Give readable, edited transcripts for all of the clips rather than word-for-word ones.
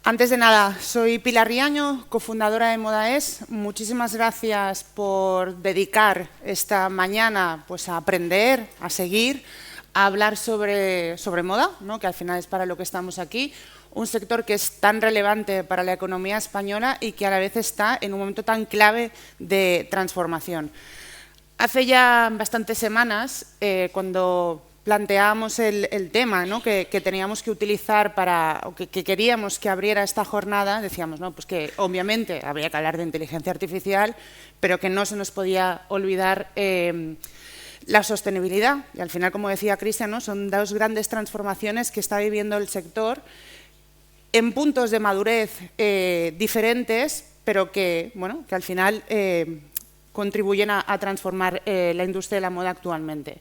Antes de nada, soy Pilar Riaño, cofundadora de Modaes. Muchísimas gracias por dedicar esta mañana pues, a aprender, a seguir, a hablar sobre moda, ¿no? Que al final es para lo que estamos aquí. Un sector que es tan relevante para la economía española y que a la vez está en un momento tan clave de transformación. Hace ya bastantes semanas, cuando planteábamos el tema, ¿no? que teníamos que utilizar o que queríamos que abriera esta jornada, decíamos, ¿no? Pues que obviamente habría que hablar de inteligencia artificial, pero que no se nos podía olvidar la sostenibilidad. Y al final, como decía Cristian, ¿no? Son dos grandes transformaciones que está viviendo el sector en puntos de madurez diferentes, pero que, bueno, que al final contribuyen a transformar la industria de la moda actualmente.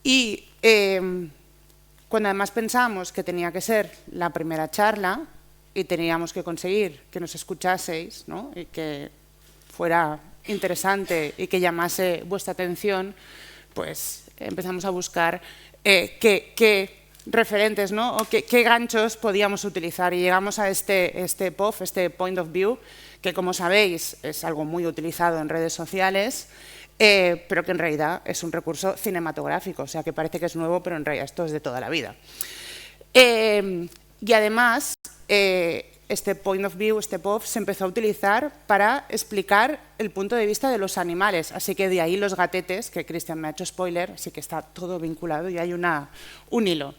Y cuando además pensábamos que tenía que ser la primera charla y teníamos que conseguir que nos escuchaseis, ¿no? Y que fuera interesante y que llamase vuestra atención, pues empezamos a buscar qué referentes, ¿no? O qué ganchos podíamos utilizar y llegamos a este POV, este Point of View, que como sabéis es algo muy utilizado en redes sociales, pero que en realidad es un recurso cinematográfico, o sea que parece que es nuevo, pero en realidad esto es de toda la vida. Y además, este Point of View, este POV, se empezó a utilizar para explicar el punto de vista de los animales, así que de ahí los gatetes, que Cristian me ha hecho spoiler, así que está todo vinculado y hay un hilo.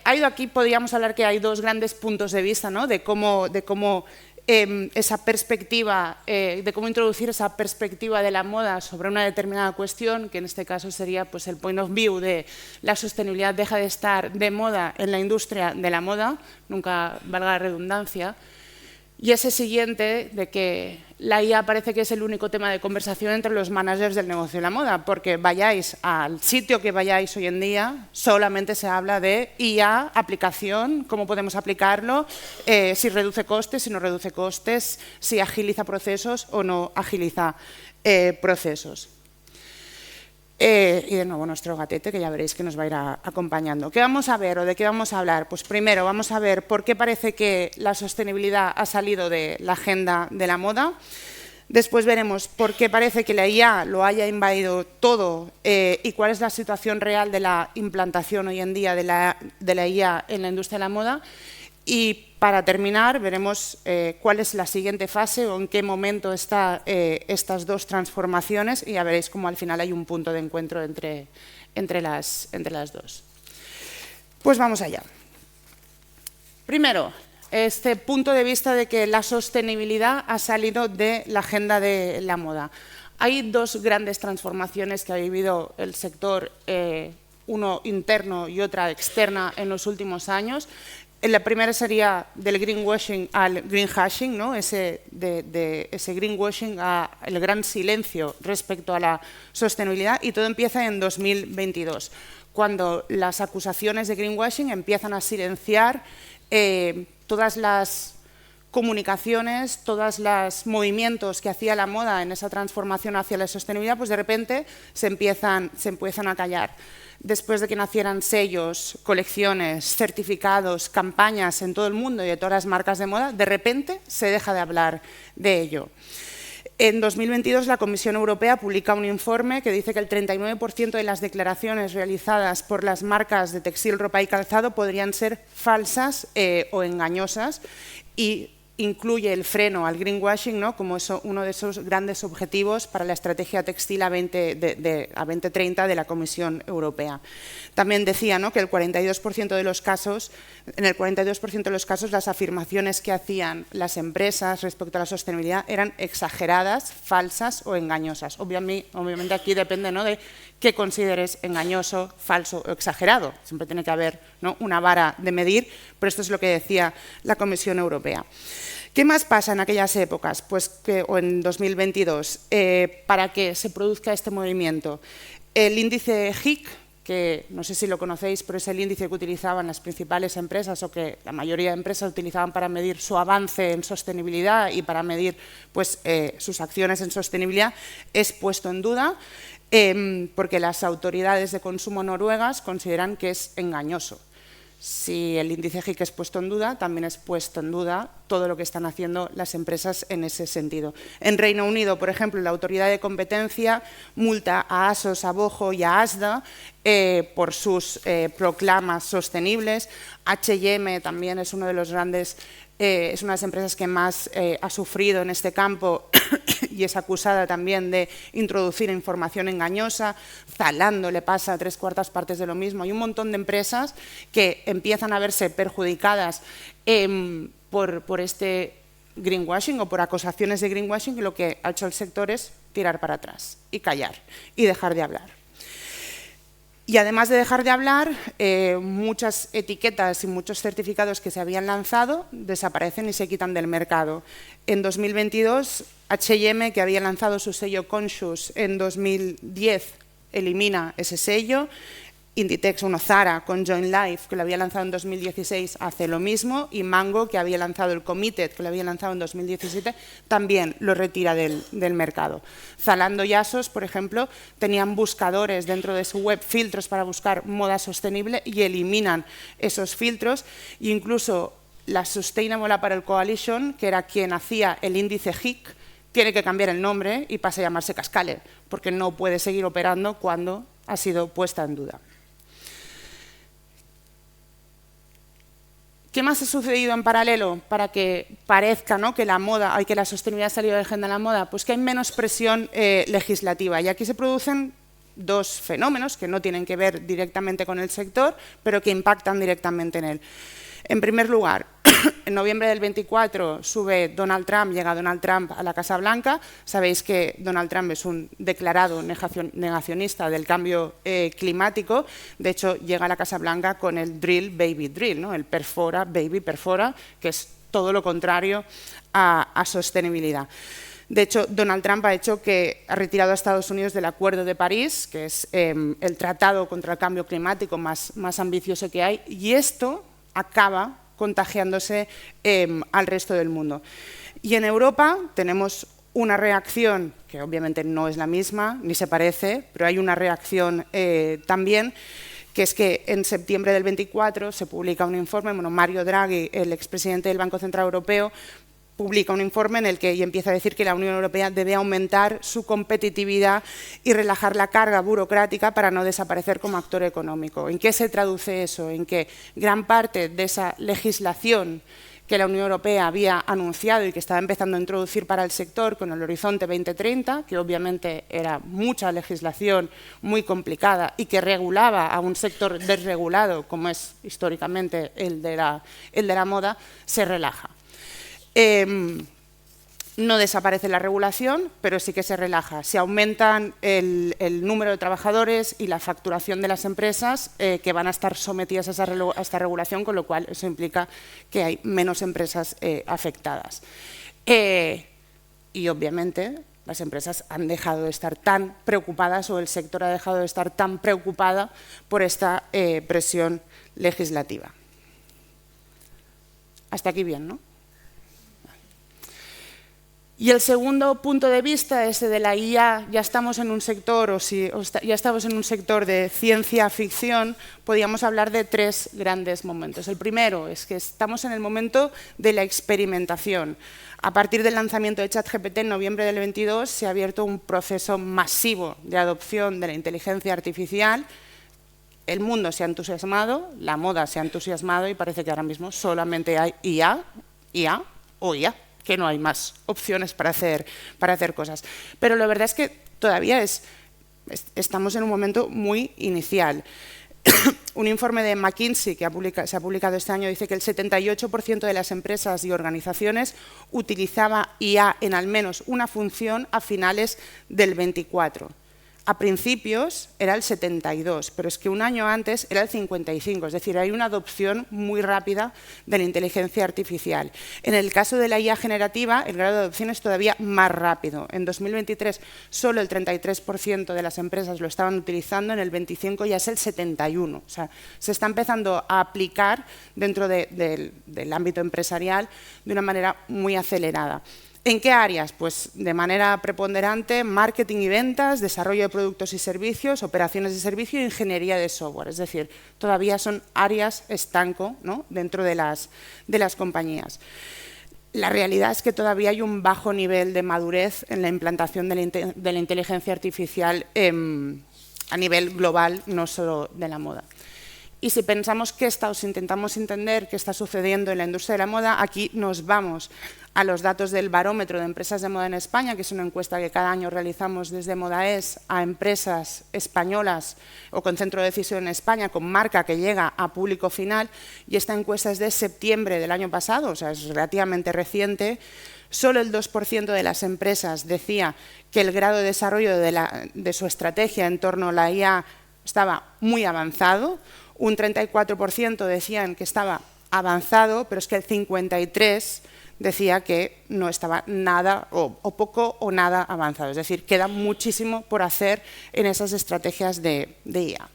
Aquí podríamos hablar que hay dos grandes puntos de vista, ¿no? de cómo esa perspectiva, de cómo introducir esa perspectiva de la moda sobre una determinada cuestión, que en este caso sería pues, el point of view de la sostenibilidad deja de estar de moda en la industria de la moda, nunca valga la redundancia, y ese siguiente de que la IA parece que es el único tema de conversación entre los managers del negocio de la moda, porque vayáis al sitio que vayáis hoy en día, solamente se habla de IA, aplicación, cómo podemos aplicarlo, si reduce costes, si no reduce costes, si agiliza procesos o no agiliza procesos. Y de nuevo nuestro gatete, que ya veréis que nos va a ir acompañando. ¿Qué vamos a ver o de qué vamos a hablar? Pues primero vamos a ver por qué parece que la sostenibilidad ha salido de la agenda de la moda. Después veremos por qué parece que la IA lo haya invadido todo y cuál es la situación real de la implantación hoy en día de la IA en la industria de la moda. Y para terminar, veremos cuál es la siguiente fase o en qué momento están estas dos transformaciones y ya veréis cómo al final hay un punto de encuentro entre las dos. Pues vamos allá. Primero, este punto de vista de que la sostenibilidad ha salido de la agenda de la moda. Hay dos grandes transformaciones que ha vivido el sector, uno interno y otra externa en los últimos años. La primera sería del greenwashing al greenhashing, ¿no? Ese greenwashing al gran silencio respecto a la sostenibilidad, y todo empieza en 2022, cuando las acusaciones de greenwashing empiezan a silenciar todas las comunicaciones, todos los movimientos que hacía la moda en esa transformación hacia la sostenibilidad, pues de repente se empiezan a callar. Después de que nacieran sellos, colecciones, certificados, campañas en todo el mundo y de todas las marcas de moda, de repente se deja de hablar de ello. En 2022 la Comisión Europea publica un informe que dice que el 39% de las declaraciones realizadas por las marcas de textil, ropa y calzado podrían ser falsas o engañosas, y incluye el freno al greenwashing, ¿no? Como uno de esos grandes objetivos para la estrategia textil a 2030 de la Comisión Europea. También decía, ¿no?, que en el 42% de los casos las afirmaciones que hacían las empresas respecto a la sostenibilidad eran exageradas, falsas o engañosas. Obviamente aquí depende, ¿no?, de qué consideres engañoso, falso o exagerado. Siempre tiene que haber, ¿no?, una vara de medir, pero esto es lo que decía la Comisión Europea. ¿Qué más pasa en aquellas épocas? Pues o en 2022, para que se produzca este movimiento. El índice HIC, que no sé si lo conocéis, pero es el índice que utilizaban las principales empresas o que la mayoría de empresas utilizaban para medir su avance en sostenibilidad y para medir pues, sus acciones en sostenibilidad, es puesto en duda porque las autoridades de consumo noruegas consideran que es engañoso. Si el índice HIC es puesto en duda, también es puesto en duda todo lo que están haciendo las empresas en ese sentido. En Reino Unido, por ejemplo, la Autoridad de Competencia multa a ASOS, a Bojo y a Asda por sus proclamas sostenibles. H&M también es uno de los grandes, es una de las empresas que más ha sufrido en este campo y es acusada también de introducir información engañosa. Zalando le pasa 3/4 partes de lo mismo. Hay un montón de empresas que empiezan a verse perjudicadas por este greenwashing o por acusaciones de greenwashing, y lo que ha hecho el sector es tirar para atrás y callar y dejar de hablar. Y además de dejar de hablar, muchas etiquetas y muchos certificados que se habían lanzado desaparecen y se quitan del mercado. En 2022, H&M, que había lanzado su sello Conscious en 2010, elimina ese sello. Inditex, Zara con Join Life, que lo había lanzado en 2016, hace lo mismo, y Mango, que había lanzado el Committed, que lo había lanzado en 2017, también lo retira del mercado. Zalando y ASOS, por ejemplo, tenían buscadores dentro de su web, filtros para buscar moda sostenible, y eliminan esos filtros. E incluso la Sustainable Apparel Coalition, que era quien hacía el índice HIC, tiene que cambiar el nombre y pasa a llamarse Cascale, porque no puede seguir operando cuando ha sido puesta en duda. ¿Qué más ha sucedido en paralelo para que parezca, ¿no?, que la moda, que la sostenibilidad ha salido de la agenda de la moda? Pues que hay menos presión legislativa, y aquí se producen dos fenómenos que no tienen que ver directamente con el sector, pero que impactan directamente en él. En primer lugar, en noviembre del 24 llega Donald Trump a la Casa Blanca. Sabéis que Donald Trump es un declarado negacionista del cambio climático. De hecho, llega a la Casa Blanca con el drill, baby drill, ¿no?, el perfora, baby perfora, que es todo lo contrario a sostenibilidad. De hecho, Donald Trump ha retirado a Estados Unidos del Acuerdo de París, que es el tratado contra el cambio climático más ambicioso que hay, y esto acaba contagiándose al resto del mundo. Y en Europa tenemos una reacción que obviamente no es la misma, ni se parece, pero hay una reacción también, que es que en septiembre del 24 se publica un informe, Mario Draghi, el expresidente del Banco Central Europeo, publica un informe en el que empieza a decir que la Unión Europea debe aumentar su competitividad y relajar la carga burocrática para no desaparecer como actor económico. ¿En qué se traduce eso? En que gran parte de esa legislación que la Unión Europea había anunciado y que estaba empezando a introducir para el sector con el Horizonte 2030, que obviamente era mucha legislación muy complicada y que regulaba a un sector desregulado, como es históricamente el de la moda, se relaja. No desaparece la regulación, pero sí que se relaja. Se aumentan el número de trabajadores y la facturación de las empresas que van a estar sometidas a esta regulación, con lo cual eso implica que hay menos empresas afectadas. Y obviamente las empresas han dejado de estar tan preocupadas, o el sector ha dejado de estar tan preocupada por esta presión legislativa. Hasta aquí bien, ¿no? Y el segundo punto de vista, ese de la IA, ya estamos en un sector, ya estamos en un sector de ciencia ficción, podríamos hablar de tres grandes momentos. El primero es que estamos en el momento de la experimentación. A partir del lanzamiento de ChatGPT en noviembre del 22 se ha abierto un proceso masivo de adopción de la inteligencia artificial. El mundo se ha entusiasmado, la moda se ha entusiasmado y parece que ahora mismo solamente hay IA o IA, que no hay más opciones para hacer cosas. Pero la verdad es que todavía estamos en un momento muy inicial. Un informe de McKinsey que se ha publicado este año dice que el 78% de las empresas y organizaciones utilizaba IA en al menos una función a finales del 24. A principios era el 72, pero es que un año antes era el 55, es decir, hay una adopción muy rápida de la inteligencia artificial. En el caso de la IA generativa, el grado de adopción es todavía más rápido. En 2023 solo el 33% de las empresas lo estaban utilizando, en el 25 ya es el 71%. O sea, se está empezando a aplicar dentro del ámbito empresarial de una manera muy acelerada. ¿En qué áreas? Pues de manera preponderante, marketing y ventas, desarrollo de productos y servicios, operaciones de servicio e ingeniería de software. Es decir, todavía son áreas estanco, ¿no?, dentro de las compañías. La realidad es que todavía hay un bajo nivel de madurez en la implantación de la inteligencia artificial a nivel global, no solo de la moda. Y si pensamos intentamos entender qué está sucediendo en la industria de la moda, aquí nos vamos a los datos del Barómetro de Empresas de Moda en España, que es una encuesta que cada año realizamos desde Modaes a empresas españolas o con centro de decisión en España, con marca que llega a público final, y esta encuesta es de septiembre del año pasado, o sea, es relativamente reciente. Solo el 2% de las empresas decía que el grado de desarrollo de su estrategia en torno a la IA estaba muy avanzado. Un 34% decían que estaba avanzado, pero es que el 53% decía que no estaba nada o poco o nada avanzado. Es decir, queda muchísimo por hacer en esas estrategias de IA.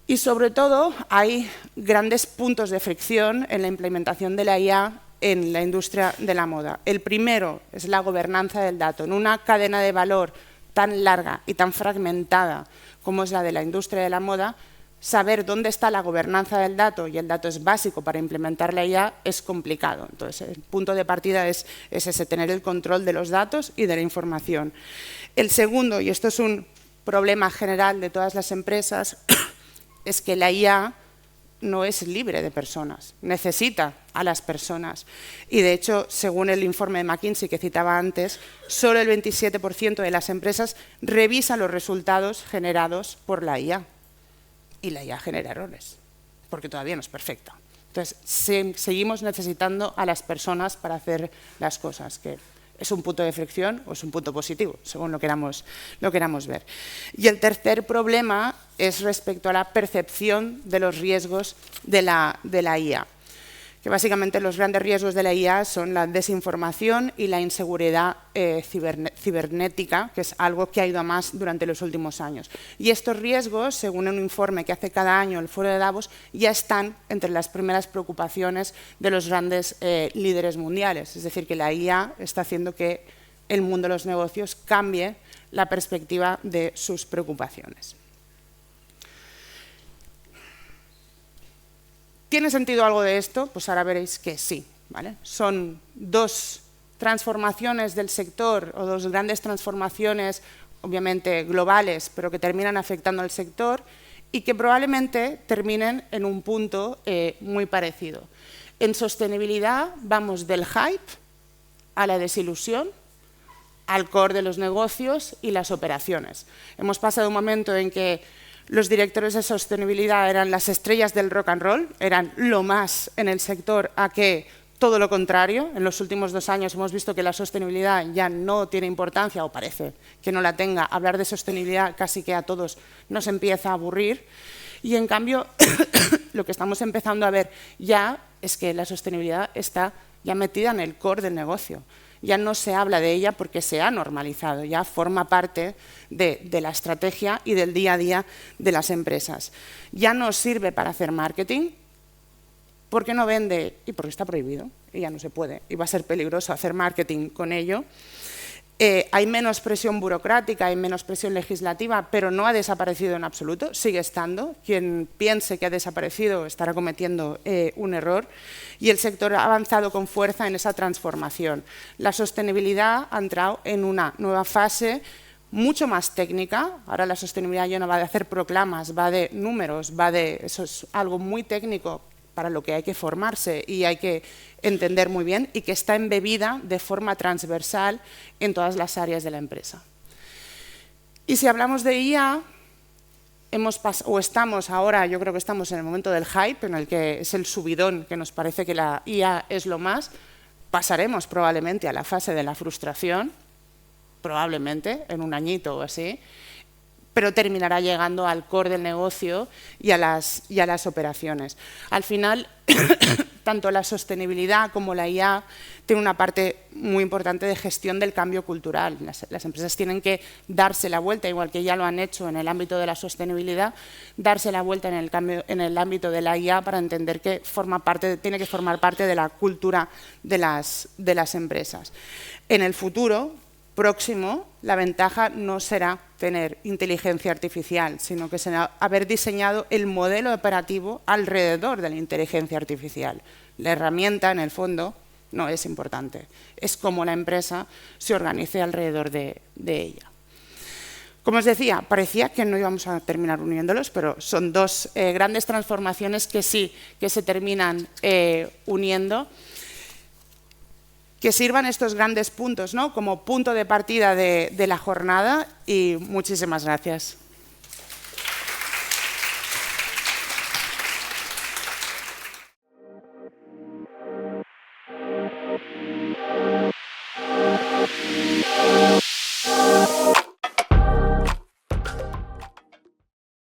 Y sobre todo hay grandes puntos de fricción en la implementación de la IA en la industria de la moda. El primero es la gobernanza del dato. En una cadena de valor tan larga y tan fragmentada como es la de la industria de la moda, saber dónde está la gobernanza del dato, y el dato es básico para implementar la IA, es complicado. Entonces, el punto de partida es ese, tener el control de los datos y de la información. El segundo, y esto es un problema general de todas las empresas, es que la IA no es libre de personas, necesita a las personas. Y de hecho, según el informe de McKinsey que citaba antes, solo el 27% de las empresas revisa los resultados generados por la IA. Y la IA genera errores, porque todavía no es perfecta. Entonces, seguimos necesitando a las personas para hacer las cosas, que es un punto de fricción o es un punto positivo, según lo queramos ver. Y el tercer problema es respecto a la percepción de los riesgos de la IA. Que básicamente los grandes riesgos de la IA son la desinformación y la inseguridad cibernética, que es algo que ha ido a más durante los últimos años. Y estos riesgos, según un informe que hace cada año el Foro de Davos, ya están entre las primeras preocupaciones de los grandes líderes mundiales. Es decir, que la IA está haciendo que el mundo de los negocios cambie la perspectiva de sus preocupaciones. ¿Tiene sentido algo de esto? Pues ahora veréis que sí, ¿vale? Son dos transformaciones del sector, o dos grandes transformaciones, obviamente globales, pero que terminan afectando al sector y que probablemente terminen en un punto muy parecido. En sostenibilidad vamos del hype a la desilusión, al core de los negocios y las operaciones. Hemos pasado un momento en que los directores de sostenibilidad eran las estrellas del rock and roll, eran lo más en el sector, a que todo lo contrario. En los últimos 2 años hemos visto que la sostenibilidad ya no tiene importancia, o parece que no la tenga. Hablar de sostenibilidad casi que a todos nos empieza a aburrir. Y en cambio, lo que estamos empezando a ver ya es que la sostenibilidad está ya metida en el core del negocio. Ya no se habla de ella porque se ha normalizado, ya forma parte de la estrategia y del día a día de las empresas. Ya no sirve para hacer marketing, porque no vende y porque está prohibido, y ya no se puede, y va a ser peligroso hacer marketing con ello. Hay menos presión burocrática, hay menos presión legislativa, pero no ha desaparecido en absoluto, sigue estando. Quien piense que ha desaparecido estará cometiendo un error. Y el sector ha avanzado con fuerza en esa transformación. La sostenibilidad ha entrado en una nueva fase mucho más técnica. Ahora la sostenibilidad ya no va de hacer proclamas, va de números, eso es algo muy técnico para lo que hay que formarse y hay que entender muy bien, y que está embebida de forma transversal en todas las áreas de la empresa. Y si hablamos de IA, estamos ahora, yo creo que estamos en el momento del hype, en el que es el subidón, que nos parece que la IA es lo más. Pasaremos probablemente a la fase de la frustración, probablemente en un añito o así, pero terminará llegando al core del negocio y a las operaciones. Al final, tanto la sostenibilidad como la IA tienen una parte muy importante de gestión del cambio cultural. Las empresas tienen que darse la vuelta, igual que ya lo han hecho en el ámbito de la sostenibilidad, darse la vuelta en el ámbito de la IA para entender que tiene que formar parte de la cultura de las empresas. En el futuro próximo, la ventaja no será tener inteligencia artificial, sino que será haber diseñado el modelo operativo alrededor de la inteligencia artificial. La herramienta, en el fondo, no es importante. Es cómo la empresa se organice alrededor de ella. Como os decía, parecía que no íbamos a terminar uniéndolos, pero son dos grandes transformaciones que sí que se terminan uniendo. Que sirvan estos grandes puntos, ¿no?, como punto de partida de la jornada, y muchísimas gracias.